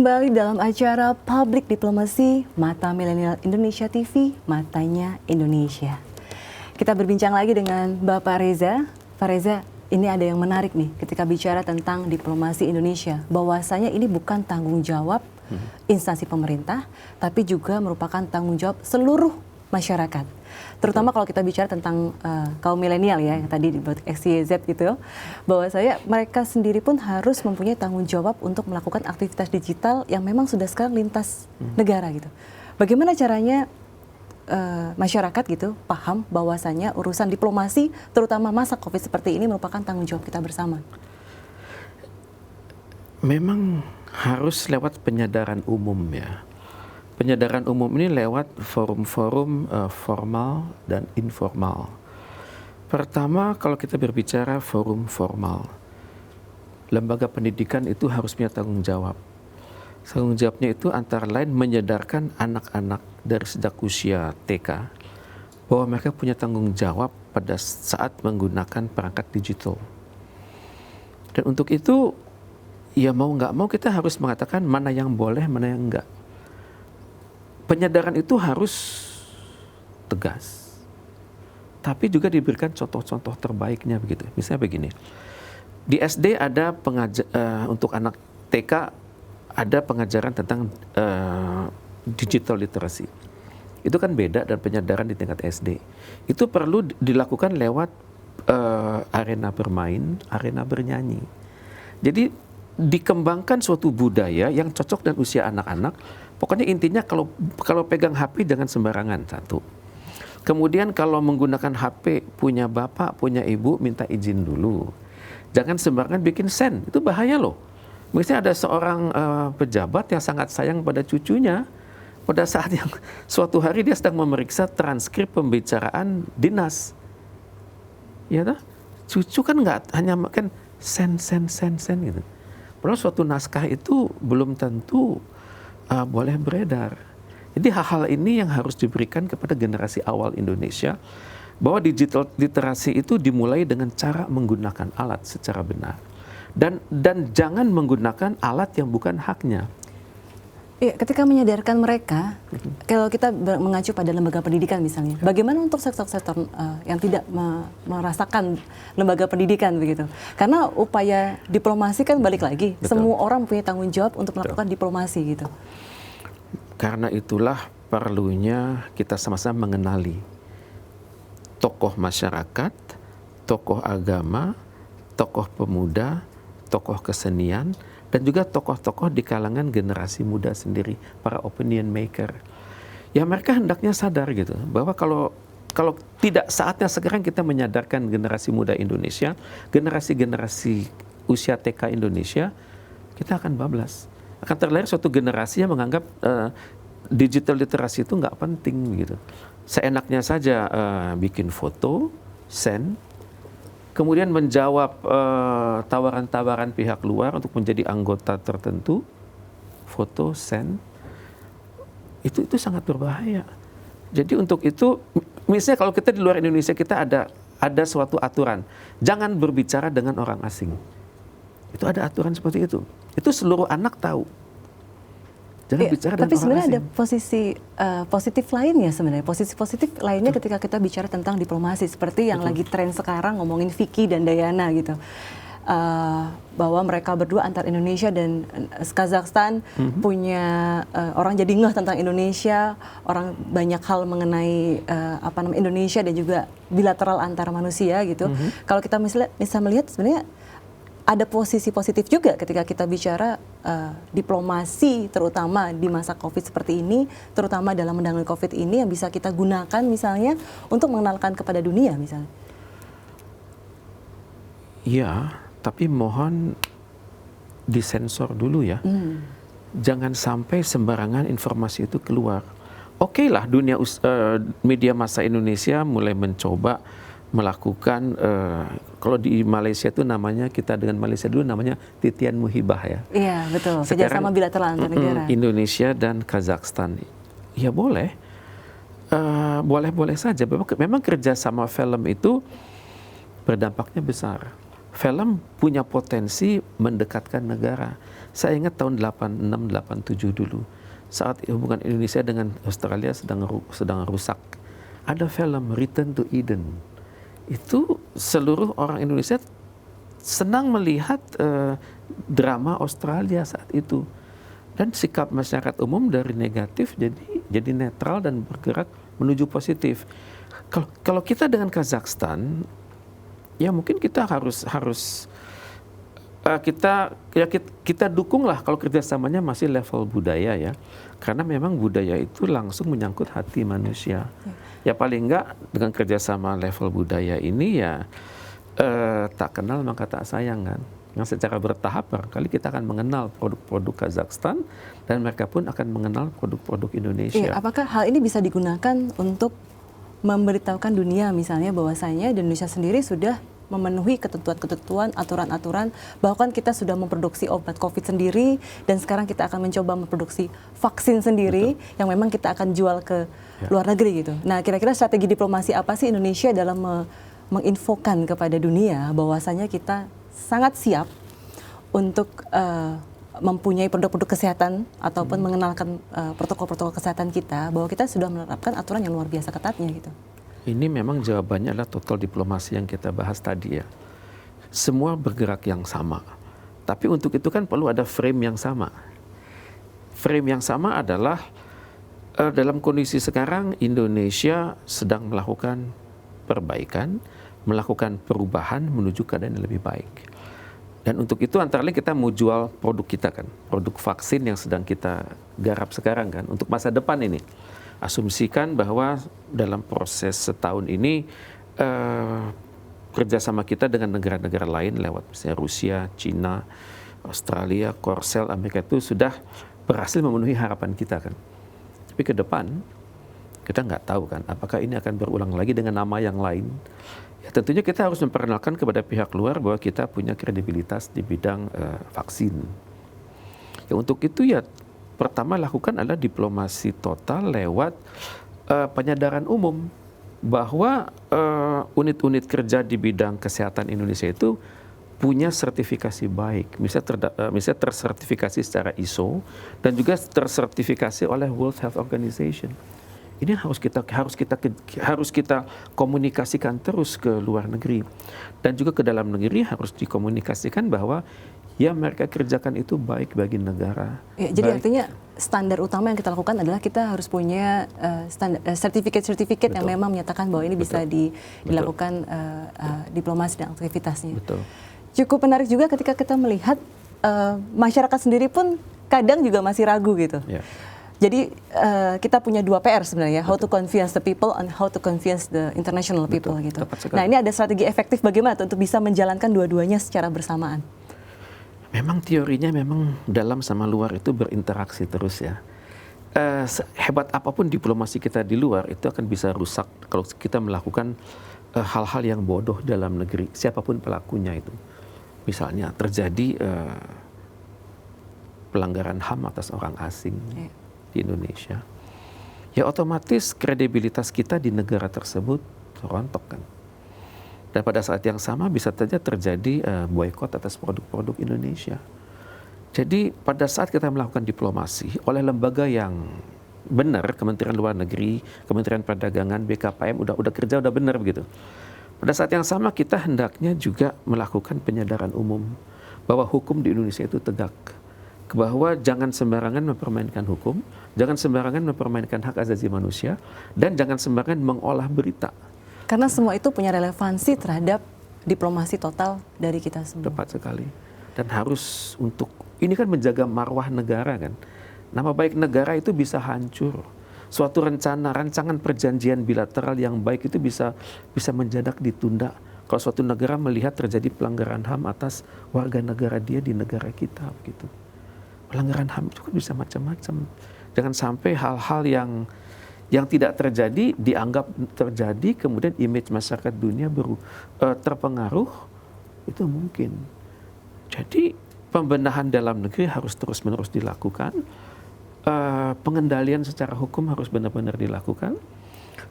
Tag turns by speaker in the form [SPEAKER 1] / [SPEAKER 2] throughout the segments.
[SPEAKER 1] kembali dalam acara Public Diplomacy Mata Milenial Indonesia TV, Matanya Indonesia. Kita berbincang lagi dengan Bapak Reza. Pak Reza, ini ada yang menarik nih ketika bicara tentang diplomasi Indonesia. Bahwasanya ini bukan tanggung jawab instansi pemerintah, tapi juga merupakan tanggung jawab seluruh masyarakat. Terutama kalau kita bicara tentang kaum milenial ya, yang tadi disebut XYZ gitu, bahwa mereka sendiri pun harus mempunyai tanggung jawab untuk melakukan aktivitas digital yang memang sudah sekarang lintas negara gitu. Bagaimana caranya masyarakat gitu paham bahwasanya urusan diplomasi, terutama masa COVID seperti ini merupakan tanggung jawab kita bersama?
[SPEAKER 2] Memang harus lewat penyadaran umum ya. Penyadaran umum ini lewat forum-forum formal dan informal. Pertama, kalau kita berbicara forum formal, lembaga pendidikan itu harus punya tanggung jawab. Tanggung jawabnya itu antara lain menyadarkan anak-anak dari sejak usia TK bahwa mereka punya tanggung jawab pada saat menggunakan perangkat digital. Dan untuk itu, ya mau nggak mau kita harus mengatakan mana yang boleh, mana yang enggak. Penyadaran itu harus tegas, tapi juga diberikan contoh-contoh terbaiknya begitu. Misalnya begini, di SD ada untuk anak TK ada pengajaran tentang digital literacy. Itu kan beda dan penyadaran di tingkat SD. Itu perlu dilakukan lewat arena bermain, arena bernyanyi. Jadi dikembangkan suatu budaya yang cocok dengan usia anak-anak. Pokoknya intinya kalau pegang HP jangan sembarangan, satu. Kemudian kalau menggunakan HP punya bapak, punya ibu, minta izin dulu. Jangan sembarangan bikin send, itu bahaya loh. Misalnya ada seorang pejabat yang sangat sayang pada cucunya, pada saat yang suatu hari dia sedang memeriksa transkrip pembicaraan dinas. Ya toh? Cucu kan nggak hanya makan send gitu. Padahal suatu naskah itu belum tentu boleh beredar. Jadi hal-hal ini yang harus diberikan kepada generasi awal Indonesia, bahwa digital literasi itu dimulai dengan cara menggunakan alat secara benar. Dan jangan menggunakan alat yang bukan haknya.
[SPEAKER 1] Ya, ketika menyadarkan mereka, kalau kita mengacu pada lembaga pendidikan misalnya, bagaimana untuk sektor-sektor yang tidak merasakan lembaga pendidikan begitu? Karena upaya diplomasi kan balik lagi, betul, semua orang punya tanggung jawab untuk melakukan diplomasi gitu.
[SPEAKER 2] Karena itulah perlunya kita sama-sama mengenali tokoh masyarakat, tokoh agama, tokoh pemuda, tokoh kesenian, dan juga tokoh-tokoh di kalangan generasi muda sendiri, para opinion maker. Ya mereka hendaknya sadar gitu, bahwa kalau tidak saatnya sekarang kita menyadarkan generasi muda Indonesia, generasi-generasi usia TK Indonesia, kita akan bablas. Akan terlahir suatu generasi yang menganggap digital literasi itu nggak penting gitu. Seenaknya saja bikin foto, send, kemudian menjawab tawaran-tawaran pihak luar untuk menjadi anggota tertentu, foto, send, itu sangat berbahaya. Jadi untuk itu, misalnya kalau kita di luar Indonesia, kita ada suatu aturan, jangan berbicara dengan orang asing. Itu ada aturan seperti itu. Itu seluruh anak tahu. Jangan bicara dengan orang asing. Tapi
[SPEAKER 1] sebenarnya ada posisi positif lainnya sebenarnya. Posisi positif lainnya ketika kita bicara tentang diplomasi. Seperti yang lagi tren sekarang ngomongin Vicky dan Diana gitu. Bahwa mereka berdua antar Indonesia dan Kazakhstan punya orang jadi ngeh tentang Indonesia. Orang banyak hal mengenai Indonesia dan juga bilateral antar manusia gitu. Kalau kita bisa melihat sebenarnya ada posisi positif juga ketika kita bicara diplomasi, terutama di masa COVID seperti ini, terutama dalam menangani COVID ini yang bisa kita gunakan misalnya untuk mengenalkan kepada dunia misalnya.
[SPEAKER 2] Iya, tapi mohon disensor dulu ya. Jangan sampai sembarangan informasi itu keluar. Oke lah, dunia media massa Indonesia mulai mencoba melakukan kalau di Malaysia itu namanya, kita dengan Malaysia dulu namanya titian muhibah ya.
[SPEAKER 1] Iya betul. Kerjasama bilateral antar negara.
[SPEAKER 2] Indonesia dan Kazakhstan. Ya boleh, boleh saja. Memang kerjasama film itu berdampaknya besar. Film punya potensi mendekatkan negara. Saya ingat tahun 86, 87 dulu, saat hubungan Indonesia dengan Australia sedang rusak. Ada film Return to Eden. Itu seluruh orang Indonesia senang melihat drama Australia saat itu. Dan sikap masyarakat umum dari negatif jadi netral dan bergerak menuju positif. Kalau kita dengan Kazakhstan, ya mungkin kita harus kita dukunglah kalau kerjasamanya masih level budaya ya, karena memang budaya itu langsung menyangkut hati manusia. Ya paling enggak dengan kerjasama level budaya ini ya tak kenal maka tak sayang kan. Yang secara bertahap barangkali kita akan mengenal produk-produk Kazakhstan dan mereka pun akan mengenal produk-produk Indonesia.
[SPEAKER 1] Iya, apakah hal ini bisa digunakan untuk memberitahukan dunia misalnya bahwasanya Indonesia sendiri sudah memenuhi ketentuan-ketentuan, aturan-aturan, bahkan kita sudah memproduksi obat COVID sendiri dan sekarang kita akan mencoba memproduksi vaksin sendiri. Betul. Yang memang kita akan jual ke luar negeri gitu. Nah, kira-kira strategi diplomasi apa sih Indonesia dalam menginfokan kepada dunia bahwasanya kita sangat siap untuk mempunyai produk-produk kesehatan ataupun mengenalkan protokol-protokol kesehatan kita, bahwa kita sudah menerapkan aturan yang luar biasa ketatnya gitu.
[SPEAKER 2] Ini memang jawabannya adalah total diplomasi yang kita bahas tadi ya. Semua bergerak yang sama. Tapi untuk itu kan perlu ada frame yang sama. Frame yang sama adalah dalam kondisi sekarang Indonesia sedang melakukan perbaikan, melakukan perubahan menuju keadaan yang lebih baik. Dan untuk itu antara lain kita mau jual produk kita kan, produk vaksin yang sedang kita garap sekarang kan, untuk masa depan ini. Asumsikan bahwa dalam proses setahun ini kerjasama kita dengan negara-negara lain lewat misalnya Rusia, Cina, Australia, Korsel, Amerika itu sudah berhasil memenuhi harapan kita kan. Tapi ke depan kita nggak tahu kan, apakah ini akan berulang lagi dengan nama yang lain. Ya, tentunya kita harus memperkenalkan kepada pihak luar bahwa kita punya kredibilitas di bidang vaksin. Ya, untuk itu ya pertama lakukan adalah diplomasi total lewat penyadaran umum bahwa unit-unit kerja di bidang kesehatan Indonesia itu punya sertifikasi baik, misalnya tersertifikasi secara ISO dan juga tersertifikasi oleh World Health Organization. Ini harus kita komunikasikan terus ke luar negeri dan juga ke dalam negeri harus dikomunikasikan bahwa ya mereka kerjakan itu baik bagi negara.
[SPEAKER 1] Ya, jadi artinya standar utama yang kita lakukan adalah kita harus punya sertifikat yang memang menyatakan bahwa ini bisa dilakukan diplomasi dan aktivitasnya.
[SPEAKER 2] Betul.
[SPEAKER 1] Cukup menarik juga ketika kita melihat masyarakat sendiri pun kadang juga masih ragu gitu. Ya. Jadi kita punya dua PR sebenarnya, how to convince the people and how to convince the international people gitu. Nah, ini ada strategi efektif bagaimana untuk bisa menjalankan dua-duanya secara bersamaan?
[SPEAKER 2] Memang teorinya memang dalam sama luar itu berinteraksi terus ya. Hebat apapun diplomasi kita di luar itu akan bisa rusak kalau kita melakukan hal-hal yang bodoh dalam negeri, siapapun pelakunya itu. Misalnya terjadi pelanggaran HAM atas orang asing. Di Indonesia, ya otomatis kredibilitas kita di negara tersebut rontok kan. Dan pada saat yang sama bisa saja terjadi boykot atas produk-produk Indonesia. Jadi pada saat kita melakukan diplomasi oleh lembaga yang benar, Kementerian Luar Negeri, Kementerian Perdagangan, BKPM udah kerja udah benar begitu. Pada saat yang sama kita hendaknya juga melakukan penyadaran umum bahwa hukum di Indonesia itu tegak. Bahwa jangan sembarangan mempermainkan hukum, jangan sembarangan mempermainkan hak asasi manusia, dan jangan sembarangan mengolah berita.
[SPEAKER 1] Karena semua itu punya relevansi terhadap diplomasi total dari kita semua.
[SPEAKER 2] Tepat sekali. Dan harus untuk, ini kan menjaga marwah negara kan. Nama baik negara itu bisa hancur. Suatu rancangan perjanjian bilateral yang baik itu bisa mendadak ditunda. Kalau suatu negara melihat terjadi pelanggaran HAM atas warga negara dia di negara kita begitu. Pelanggaran HAM itu kan bisa macam-macam. Jangan sampai hal-hal yang tidak terjadi dianggap terjadi, kemudian image masyarakat dunia terpengaruh, itu mungkin. Jadi pembenahan dalam negeri harus terus-menerus dilakukan, pengendalian secara hukum harus benar-benar dilakukan,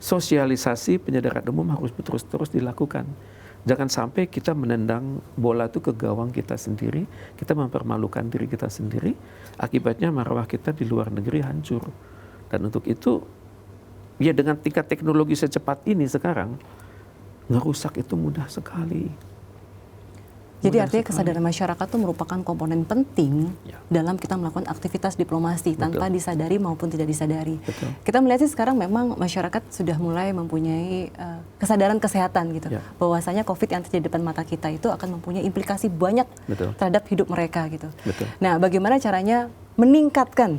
[SPEAKER 2] sosialisasi penyadaran umum harus terus-terus dilakukan. Jangan sampai kita menendang bola itu ke gawang kita sendiri, kita mempermalukan diri kita sendiri, akibatnya marwah kita di luar negeri hancur. Dan untuk itu, ya dengan tingkat teknologi secepat ini sekarang, ngerusak itu mudah sekali.
[SPEAKER 1] Jadi artinya kesadaran masyarakat itu merupakan komponen penting dalam kita melakukan aktivitas diplomasi tanpa disadari maupun tidak disadari.
[SPEAKER 2] Betul.
[SPEAKER 1] Kita melihat sih sekarang memang masyarakat sudah mulai mempunyai kesadaran kesehatan gitu. Bahwasanya COVID yang terjadi di depan mata kita itu akan mempunyai implikasi banyak terhadap hidup mereka gitu. Nah, bagaimana caranya meningkatkan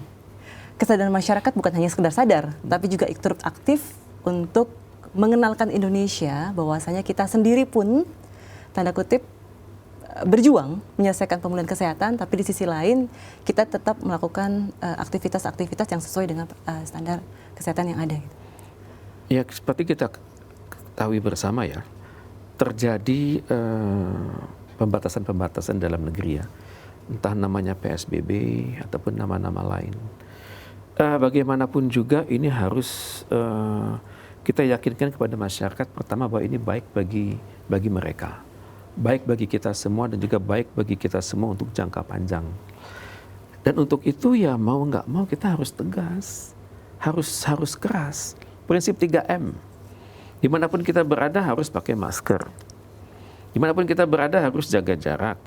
[SPEAKER 1] kesadaran masyarakat bukan hanya sekedar sadar, tapi juga turut aktif untuk mengenalkan Indonesia bahwasanya kita sendiri pun tanda kutip berjuang menyelesaikan pemulihan kesehatan, tapi di sisi lain kita tetap melakukan aktivitas-aktivitas yang sesuai dengan standar kesehatan yang ada.
[SPEAKER 2] Ya, seperti kita ketahui bersama ya, terjadi pembatasan-pembatasan dalam negeri ya, entah namanya PSBB ataupun nama-nama lain. Bagaimanapun juga ini harus kita yakinkan kepada masyarakat pertama bahwa ini baik bagi mereka. Baik bagi kita semua dan juga baik bagi kita semua untuk jangka panjang. Dan untuk itu ya mau nggak mau kita harus tegas, harus keras. Prinsip 3M, dimanapun kita berada harus pakai masker, dimanapun kita berada harus jaga jarak.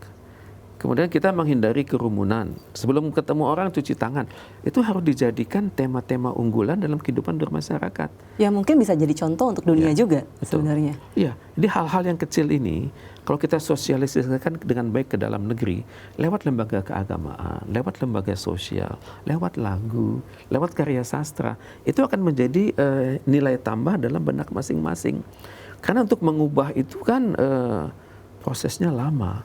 [SPEAKER 2] Kemudian kita menghindari kerumunan. Sebelum ketemu orang cuci tangan. Itu harus dijadikan tema-tema unggulan dalam kehidupan bermasyarakat.
[SPEAKER 1] Ya mungkin bisa jadi contoh untuk dunia juga sebenarnya.
[SPEAKER 2] Iya, jadi hal-hal yang kecil ini kalau kita sosialisasikan dengan baik ke dalam negeri, lewat lembaga keagamaan, lewat lembaga sosial, lewat lagu, lewat karya sastra, itu akan menjadi nilai tambah dalam benak masing-masing. Karena untuk mengubah itu kan prosesnya lama,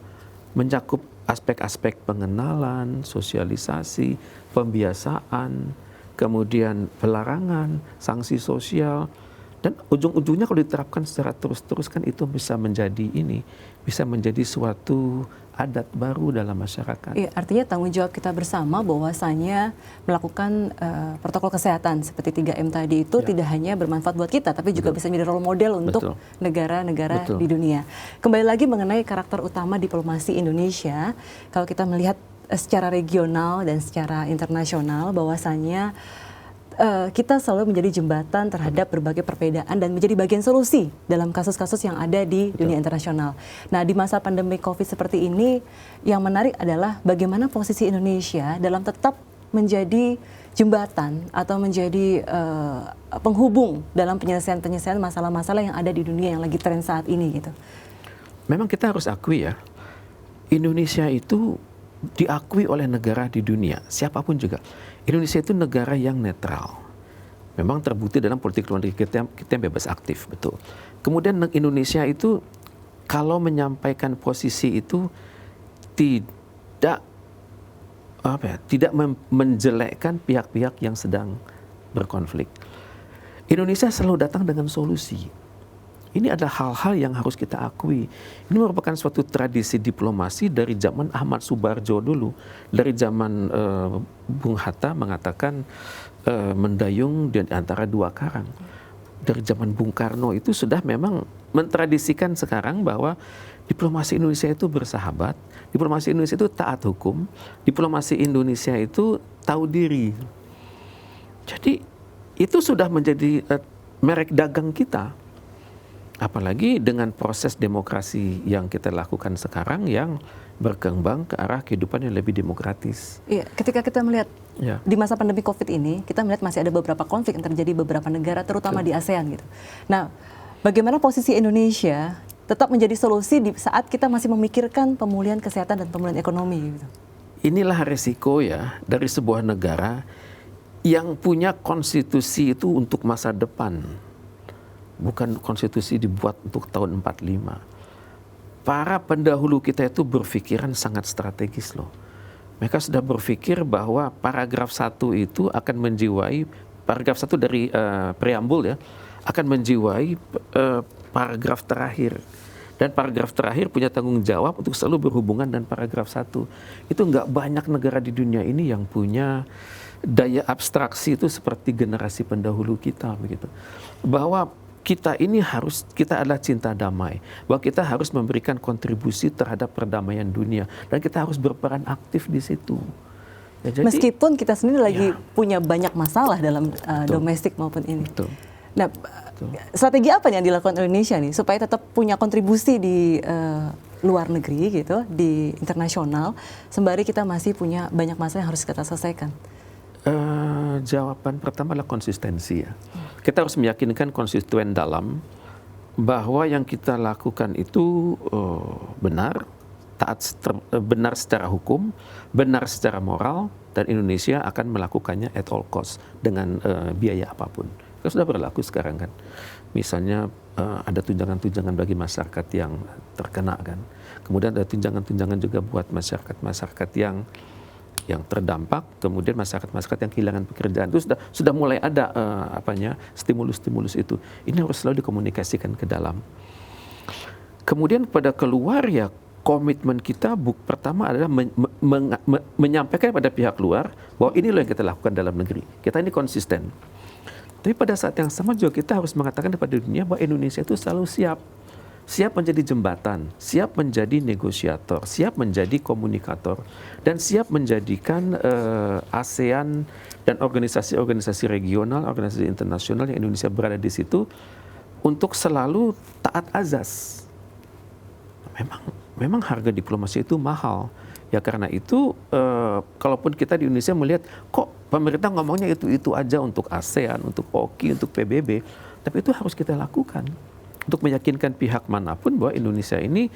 [SPEAKER 2] mencakup aspek-aspek pengenalan, sosialisasi, pembiasaan, kemudian pelarangan, sanksi sosial, dan ujung-ujungnya kalau diterapkan secara terus-terus kan itu bisa menjadi suatu adat baru dalam masyarakat.
[SPEAKER 1] Iya, artinya tanggung jawab kita bersama bahwasanya melakukan protokol kesehatan seperti 3M tadi itu tidak hanya bermanfaat buat kita, tapi juga bisa menjadi role model untuk negara-negara di dunia. Kembali lagi mengenai karakter utama diplomasi Indonesia, kalau kita melihat secara regional dan secara internasional bahwasanya kita selalu menjadi jembatan terhadap berbagai perbedaan dan menjadi bagian solusi dalam kasus-kasus yang ada di dunia internasional. Nah, di masa pandemi COVID seperti ini, yang menarik adalah bagaimana posisi Indonesia dalam tetap menjadi jembatan atau menjadi penghubung dalam penyelesaian masalah-masalah yang ada di dunia yang lagi tren saat ini gitu.
[SPEAKER 2] Memang kita harus akui ya, Indonesia itu diakui oleh negara di dunia, siapapun juga. Indonesia itu negara yang netral. Memang terbukti dalam politik luar negeri kita yang bebas aktif, betul. Kemudian Indonesia itu kalau menyampaikan posisi itu tidak menjelekkan pihak-pihak yang sedang berkonflik. Indonesia selalu datang dengan solusi. Ini adalah hal-hal yang harus kita akui. Ini merupakan suatu tradisi diplomasi dari zaman Ahmad Subarjo dulu. Dari zaman Bung Hatta mengatakan mendayung di antara dua karang. Dari zaman Bung Karno itu sudah memang mentradisikan sekarang bahwa diplomasi Indonesia itu bersahabat, diplomasi Indonesia itu taat hukum, diplomasi Indonesia itu tahu diri. Jadi itu sudah menjadi merek dagang kita. Apalagi dengan proses demokrasi yang kita lakukan sekarang yang berkembang ke arah kehidupan yang lebih demokratis.
[SPEAKER 1] Iya, ketika kita melihat di masa pandemi COVID ini, kita melihat masih ada beberapa konflik yang terjadi di beberapa negara, terutama di ASEAN gitu. Nah, bagaimana posisi Indonesia tetap menjadi solusi di saat kita masih memikirkan pemulihan kesehatan dan pemulihan ekonomi gitu? Inilah
[SPEAKER 2] resiko ya dari sebuah negara yang punya konstitusi itu untuk masa depan. Bukan konstitusi dibuat untuk tahun 45. Para pendahulu kita itu berpikiran sangat strategis loh. Mereka sudah berpikir bahwa paragraf 1 itu akan menjiwai, paragraf 1 dari preambul ya, akan menjiwai paragraf terakhir. Dan paragraf terakhir punya tanggung jawab untuk selalu berhubungan dengan paragraf 1. Itu nggak banyak negara di dunia ini yang punya daya abstraksi itu seperti generasi pendahulu kita begitu. Bahwa kita adalah cinta damai, bahwa kita harus memberikan kontribusi terhadap perdamaian dunia dan kita harus berperan aktif di situ. Ya, jadi,
[SPEAKER 1] meskipun kita sendiri lagi punya banyak masalah dalam domestik maupun ini.
[SPEAKER 2] Betul.
[SPEAKER 1] Nah, strategi apa nih yang dilakukan Indonesia nih supaya tetap punya kontribusi di luar negeri gitu, di internasional, sembari kita masih punya banyak masalah yang harus kita selesaikan?
[SPEAKER 2] Jawaban pertama adalah konsistensi ya. Kita harus meyakinkan konstituen dalam bahwa yang kita lakukan itu benar, benar secara hukum, benar secara moral, dan Indonesia akan melakukannya at all cost dengan biaya apapun. Itu sudah berlaku sekarang kan. Misalnya ada tunjangan-tunjangan bagi masyarakat yang terkena kan. Kemudian ada tunjangan-tunjangan juga buat masyarakat yang terdampak, kemudian masyarakat yang kehilangan pekerjaan. Itu sudah mulai ada stimulus-stimulus itu. Ini harus selalu dikomunikasikan ke dalam. Kemudian pada keluar ya, komitmen kita pertama adalah menyampaikan pada pihak luar bahwa ini loh yang kita lakukan dalam negeri. Kita ini konsisten. Tapi pada saat yang sama juga kita harus mengatakan kepada dunia bahwa Indonesia itu selalu siap menjadi jembatan, siap menjadi negosiator, siap menjadi komunikator, dan siap menjadikan ASEAN dan organisasi-organisasi regional, organisasi internasional yang Indonesia berada di situ untuk selalu taat azas. Memang harga diplomasi itu mahal. Ya karena itu, kalaupun kita di Indonesia melihat, kok pemerintah ngomongnya itu aja untuk ASEAN, untuk OKI, untuk PBB, tapi itu harus kita lakukan. Untuk meyakinkan pihak manapun bahwa Indonesia ini,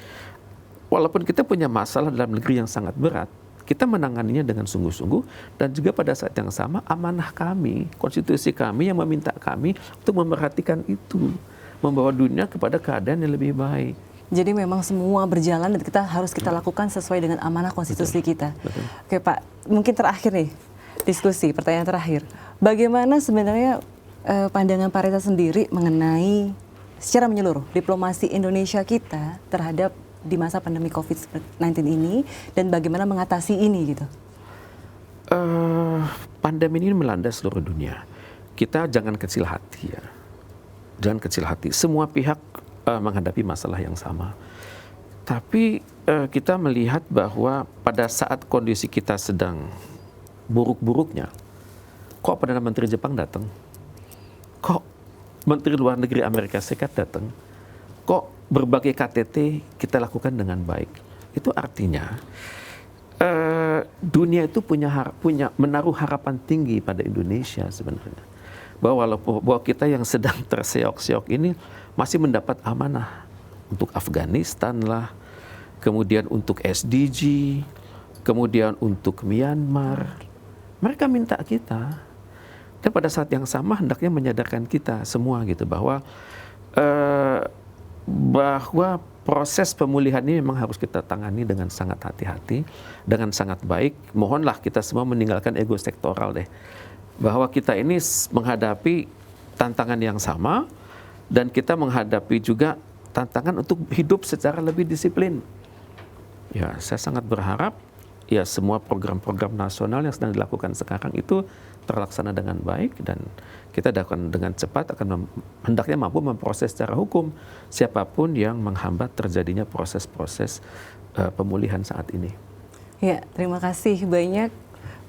[SPEAKER 2] walaupun kita punya masalah dalam negeri yang sangat berat, kita menanganinya dengan sungguh-sungguh, dan juga pada saat yang sama amanah kami, konstitusi kami yang meminta kami untuk memerhatikan itu, membawa dunia kepada keadaan yang lebih baik.
[SPEAKER 1] Jadi memang semua berjalan dan kita lakukan sesuai dengan amanah konstitusi kita.
[SPEAKER 2] Betul.
[SPEAKER 1] Oke Pak, mungkin terakhir nih, pertanyaan terakhir. Bagaimana sebenarnya pandangan Pak Reza sendiri mengenai secara menyeluruh diplomasi Indonesia kita terhadap di masa pandemi COVID-19 ini dan bagaimana mengatasi ini gitu?
[SPEAKER 2] Pandemi ini melanda seluruh dunia. Kita jangan kecil hati ya. Jangan kecil hati. Semua pihak menghadapi masalah yang sama. Tapi kita melihat bahwa pada saat kondisi kita sedang buruk-buruknya, kok Perdana Menteri Jepang datang? Kok Menteri Luar Negeri Amerika Serikat datang? Kok berbagai KTT kita lakukan dengan baik? Itu artinya dunia itu menaruh harapan tinggi pada Indonesia sebenarnya. Bahwa kita yang sedang terseok-seok ini masih mendapat amanah untuk Afghanistan lah, kemudian untuk SDG, kemudian untuk Myanmar. Mereka minta kita. Dan pada saat yang sama hendaknya menyadarkan kita semua gitu bahwa proses pemulihan ini memang harus kita tangani dengan sangat hati-hati, dengan sangat baik. Mohonlah kita semua meninggalkan ego sektoral deh. Bahwa kita ini menghadapi tantangan yang sama dan kita menghadapi juga tantangan untuk hidup secara lebih disiplin. Ya, saya sangat berharap ya semua program-program nasional yang sedang dilakukan sekarang itu terlaksana dengan baik dan kita akan dengan cepat hendaknya mampu memproses secara hukum siapapun yang menghambat terjadinya proses-proses pemulihan saat ini.
[SPEAKER 1] Ya, terima kasih banyak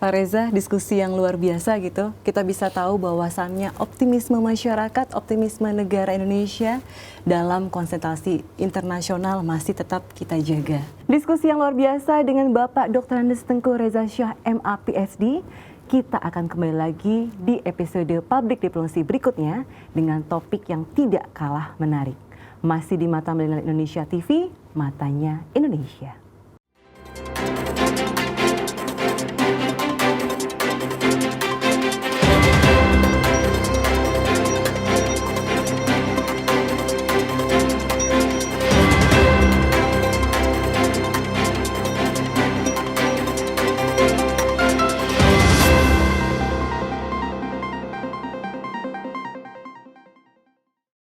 [SPEAKER 1] Pak Reza, diskusi yang luar biasa gitu. Kita bisa tahu bahwasannya optimisme masyarakat, optimisme negara Indonesia dalam konsentrasi internasional masih tetap kita jaga. Diskusi yang luar biasa dengan Bapak Dr. Andes Tengku Reza Shah, MA PhD. Kita akan kembali lagi di episode Public Diplomacy berikutnya dengan topik yang tidak kalah menarik. Masih di Mata Milenial Indonesia TV, matanya Indonesia.